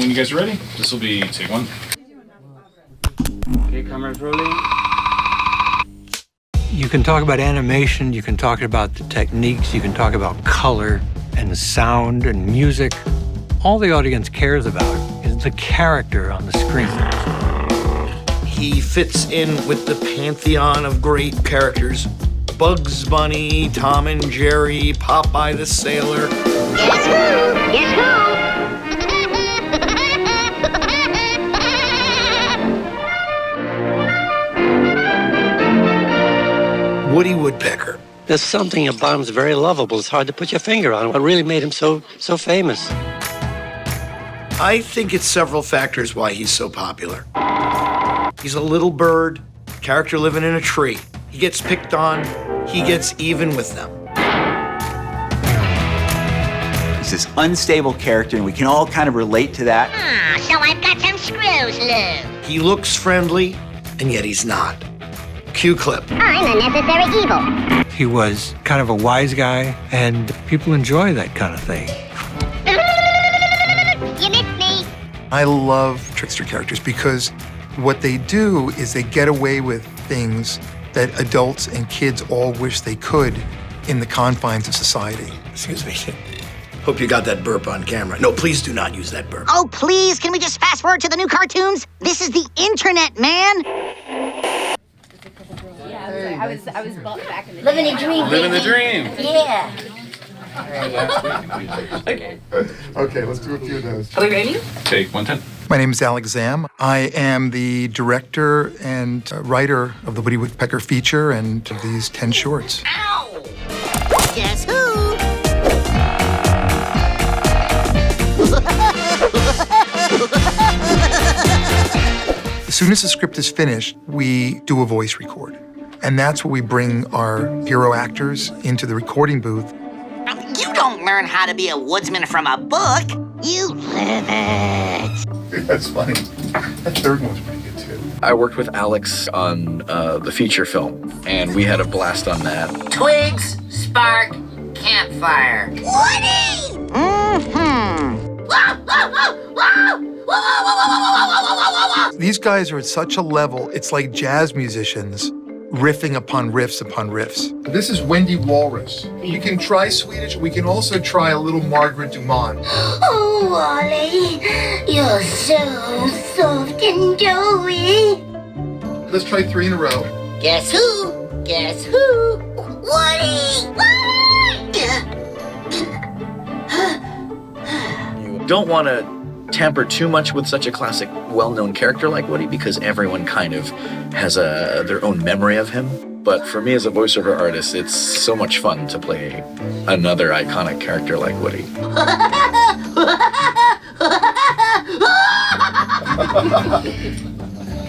when you guys are ready, this will be take one. Okay, camera's rolling. You can talk about animation, you can talk about the techniques, you can talk about color and sound and music. All the audience cares about is the character on the screen. He fits in with the pantheon of great characters. Bugs Bunny, Tom and Jerry, Popeye the Sailor. Guess who? Guess who? Woody Woodpecker. There's something about him that's very lovable. It's hard to put your finger on. What really made him so famous? I think it's several factors why he's so popular. He's a little bird, character living in a tree. He gets picked on, he gets even with them. He's this unstable character, and we can all kind of relate to that. Ah, so I've got some screws loose. He looks friendly, and yet he's not. Cue clip. I'm a necessary evil. He was kind of a wise guy, and people enjoy that kind of thing. You missed me. I love trickster characters because what they do is they get away with things that adults and kids all wish they could in the confines of society. Excuse me. Hope you got that burp on camera. No, please do not use that burp. Oh, please, can we just fast forward to the new cartoons? This is the internet, man. Yeah, I was back in the Living a dream. Living the dream. Yeah. Okay, let's do a few of those. Are we ready? Take 110. My name is Alex Zam. I am the director and writer of the Woody Woodpecker feature and of these 10 shorts. Ow! Guess who? As soon as the script is finished, we do a voice record. And that's where we bring our hero actors into the recording booth. You don't learn how to be a woodsman from a book. You live it. That's funny. That third one was pretty good, too. I worked with Alex on the feature film, and we had a blast on that. Twigs, spark, campfire. Woody! These guys are at such a level, it's like jazz musicians riffing upon riffs upon riffs. This is Wendy Walrus. You can try Swedish. We can also try a little Margaret Dumont. Oh, Wally, you're so soft and doughy. Let's try 3 in a row. Guess who? Guess who? Woody! You don't want to tamper too much with such a classic, well-known character like Woody because everyone kind of has their own memory of him. But for me as a voiceover artist, it's so much fun to play another iconic character like Woody.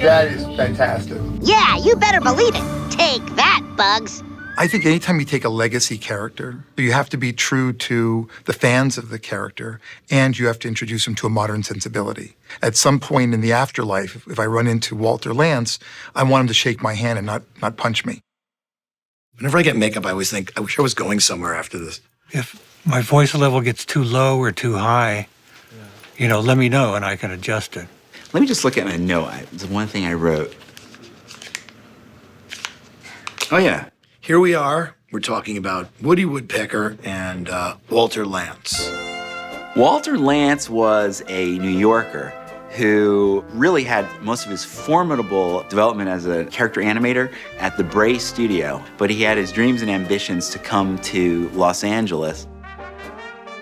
That is fantastic. Yeah, you better believe it. Take that, Bugs. I think anytime you take a legacy character, you have to be true to the fans of the character, and you have to introduce them to a modern sensibility. At some point in the afterlife, if I run into Walter Lantz, I want him to shake my hand and not punch me. Whenever I get makeup, I always think, I wish I was going somewhere after this. If my voice level gets too low or too high, let me know and I can adjust it. Let me just look at my note. The one thing I wrote. Oh, yeah. Here we are. We're talking about Woody Woodpecker and Walter Lantz. Walter Lantz was a New Yorker who really had most of his formidable development as a character animator at the Bray studio, but he had his dreams and ambitions to come to Los Angeles.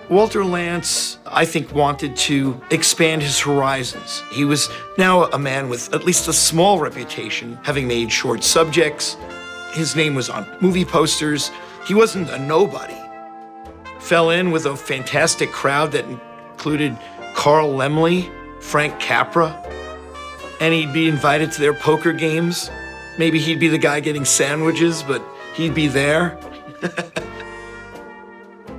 Walter Lantz, I think, wanted to expand his horizons. He was now a man with at least a small reputation, having made short subjects. His name was on movie posters. He wasn't a nobody. Fell in with a fantastic crowd that included Carl Laemmle, Frank Capra, and he'd be invited to their poker games. Maybe he'd be the guy getting sandwiches, but he'd be there.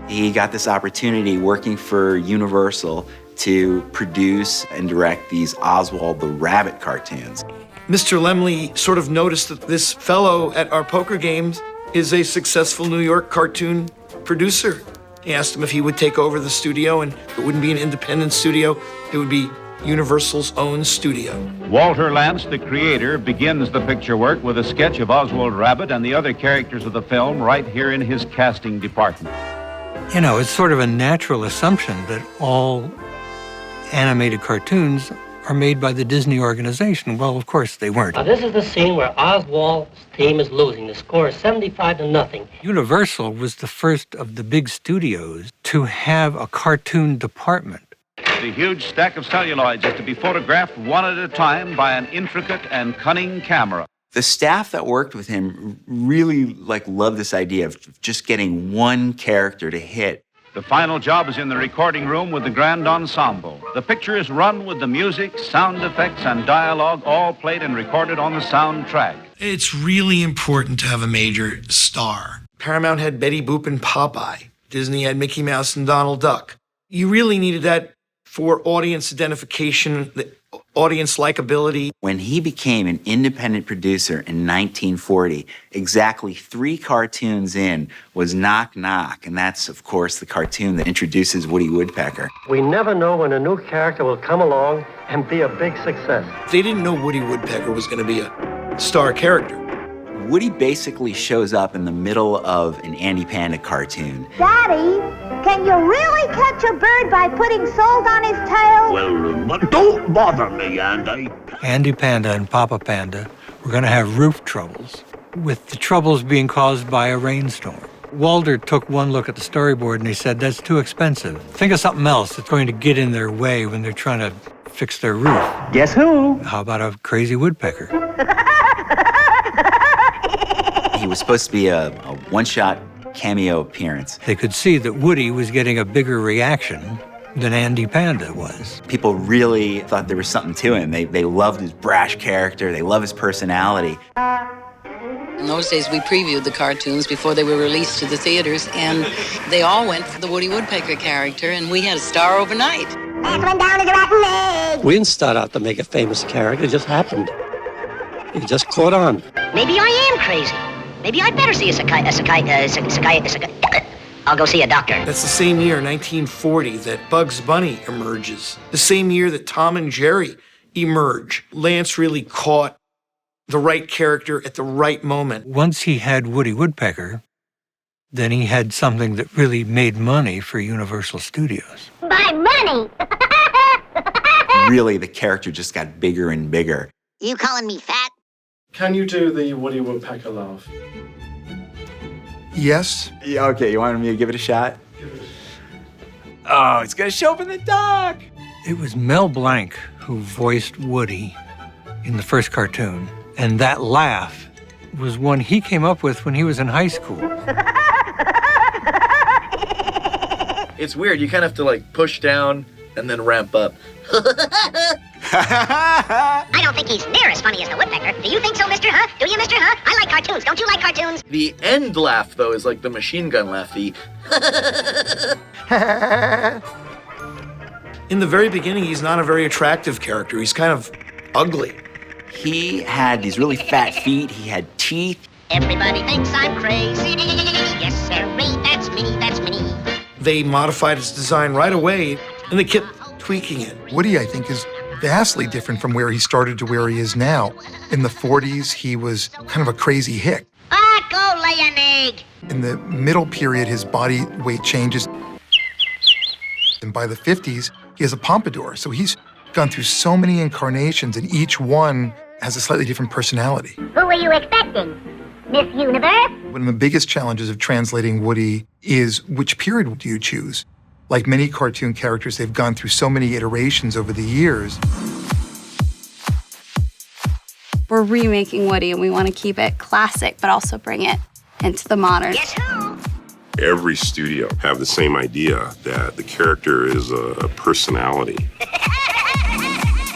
He got this opportunity working for Universal to produce and direct these Oswald the Rabbit cartoons. Mr. Laemmle sort of noticed that this fellow at our poker games is a successful New York cartoon producer. He asked him if he would take over the studio, and it wouldn't be an independent studio. It would be Universal's own studio. Walter Lantz, the creator, begins the picture work with a sketch of Oswald Rabbit and the other characters of the film right here in his casting department. You know, it's sort of a natural assumption that all animated cartoons are made by the Disney organization. Well, of course they weren't. Now, this is the scene where Oswald's team is losing. The score is 75-0. Universal was the first of the big studios to have a cartoon department. The huge stack of celluloids is to be photographed one at a time by an intricate and cunning camera. The staff that worked with him really loved this idea of just getting one character to hit. The final job is in the recording room with the grand ensemble. The picture is run with the music, sound effects, and dialogue all played and recorded on the soundtrack. It's really important to have a major star. Paramount had Betty Boop and Popeye. Disney had Mickey Mouse and Donald Duck. You really needed that for audience identification, the audience likability. When he became an independent producer in 1940, exactly 3 cartoons in was Knock Knock, and that's, of course, the cartoon that introduces Woody Woodpecker. We never know when a new character will come along and be a big success. They didn't know Woody Woodpecker was going to be a star character. Woody basically shows up in the middle of an Andy Panda cartoon. Daddy, can you really catch a bird by putting salt on his tail? Well, but don't bother me, Andy. Andy Panda and Papa Panda were going to have roof troubles, with the troubles being caused by a rainstorm. Walter took one look at the storyboard and he said, that's too expensive. Think of something else that's going to get in their way when they're trying to fix their roof. Guess who? How about a crazy woodpecker? He was supposed to be a one-shot cameo appearance. They could see that Woody was getting a bigger reaction than Andy Panda was. People really thought there was something to him. They loved his brash character. They loved his personality. In those days, we previewed the cartoons before they were released to the theaters, and they all went for the Woody Woodpecker character, and we had a star overnight. That went down as a rotten egg. We didn't start out to make a famous character. It just happened. It just caught on. Maybe I am crazy. Maybe I'd better see I'll go see a doctor. That's the same year, 1940, that Bugs Bunny emerges. The same year that Tom and Jerry emerge. Lantz really caught the right character at the right moment. Once he had Woody Woodpecker, then he had something that really made money for Universal Studios. By money! Really, the character just got bigger and bigger. You calling me fat? Can you do the Woody Woodpecker laugh? Yes. Yeah, okay, you wanted me to give it a shot? Oh, it's gonna show up in the doc! It was Mel Blanc who voiced Woody in the first cartoon, and that laugh was one he came up with when he was in high school. It's weird, you kind of have to push down and then ramp up. I don't think he's near as funny as the woodpecker. Do you think so, Mr. Huh? Do you, Mr. Huh? I like cartoons. Don't you like cartoons? The end laugh, though, is like the machine gun laugh. The In the very beginning, he's not a very attractive character. He's kind of ugly. He had these really fat feet. He had teeth. Everybody thinks I'm crazy. Yes, sirree, that's me, that's me. They modified his design right away, and they kept tweaking it. Woody, I think, is vastly different from where he started to where he is now. In the 40s, he was kind of a crazy hick. Go lay an egg. In the middle period, his body weight changes. And by the 50s, he has a pompadour. So he's gone through so many incarnations, and each one has a slightly different personality. Who were you expecting? Miss Universe? One of the biggest challenges of translating Woody is which period do you choose? Like many cartoon characters, they've gone through so many iterations over the years. We're remaking Woody, and we want to keep it classic, but also bring it into the modern. Guess who? Every studio have the same idea that the character is a personality.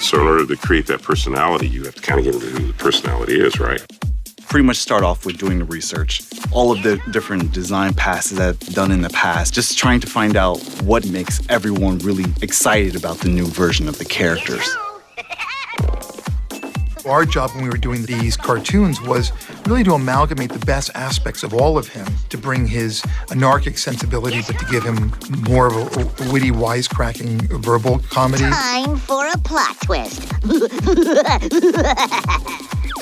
So in order to create that personality, you have to kind of get into who the personality is, right? Pretty much start off with doing the research. All of the different design passes that I've done in the past, just trying to find out what makes everyone really excited about the new version of the characters. Our job when we were doing these cartoons was really to amalgamate the best aspects of all of him, to bring his anarchic sensibility, but to give him more of a witty, wisecracking verbal comedy. Time for a plot twist.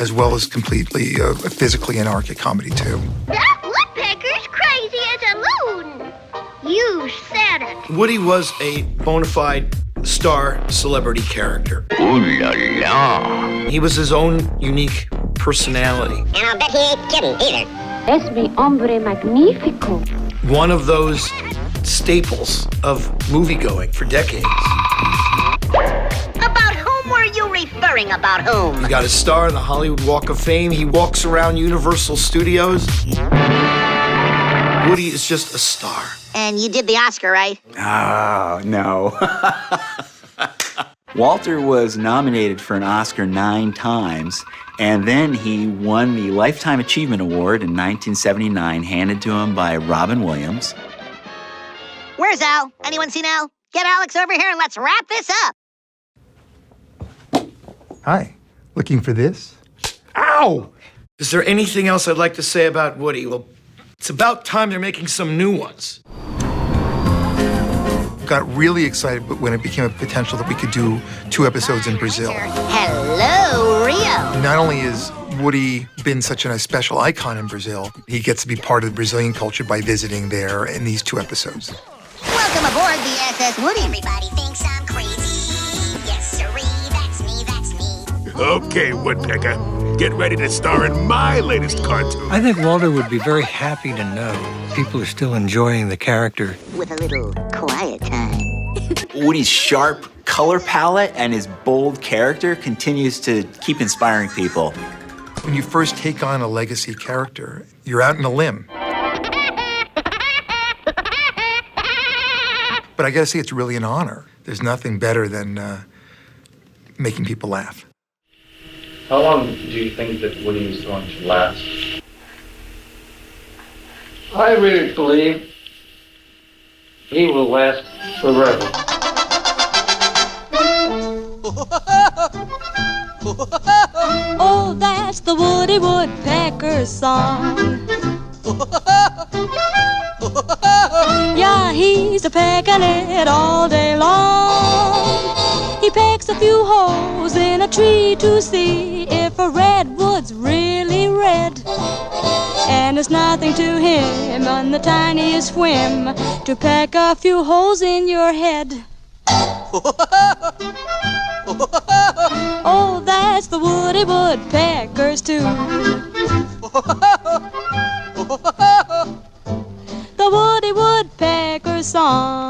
As well as completely physically anarchic comedy, too. That woodpecker's crazy as a loon. You said it. Woody was a bona fide star celebrity character. Ooh la la. He was his own unique personality. And I'll bet he ain't kidding either. Es mi hombre magnífico. One of those staples of moviegoing for decades. About whom were you referring? About whom? He got a star in the Hollywood Walk of Fame. He walks around Universal Studios. Woody is just a star. And you did the Oscar, right? Oh, no. Walter was nominated for an Oscar 9 times, and then he won the Lifetime Achievement Award in 1979, handed to him by Robin Williams. Where's Al? Anyone seen Al? Get Alex over here and let's wrap this up. Hi, looking for this? Ow! Is there anything else I'd like to say about Woody? Well, it's about time they're making some new ones. Got really excited when it became a potential that we could do 2 episodes in Brazil. Hello, Rio. Not only has Woody been such a special icon in Brazil, he gets to be part of the Brazilian culture by visiting there in these 2 episodes. Welcome aboard the SS Woody. Everybody thinks I'm crazy. Yes, sirree, that's me, that's me. Okay, Woodpecker, get ready to star in my latest cartoon. I think Walter would be very happy to know people are still enjoying the character. With a little quiet time. Woody's sharp color palette and his bold character continues to keep inspiring people. When you first take on a legacy character, you're out in a limb. But I gotta say, it's really an honor. There's nothing better than making people laugh. How long do you think that Woody is going to last? I really believe he will last forever. Oh, that's the Woody Woodpecker song. Yeah, he's a-pecking it all day long. He pecks a few holes in a tree to see if a redwood's really red. And it's nothing to him on the tiniest whim to peck a few holes in your head. Oh, that's the Woody Woodpecker's tune. The Woody Woodpecker song.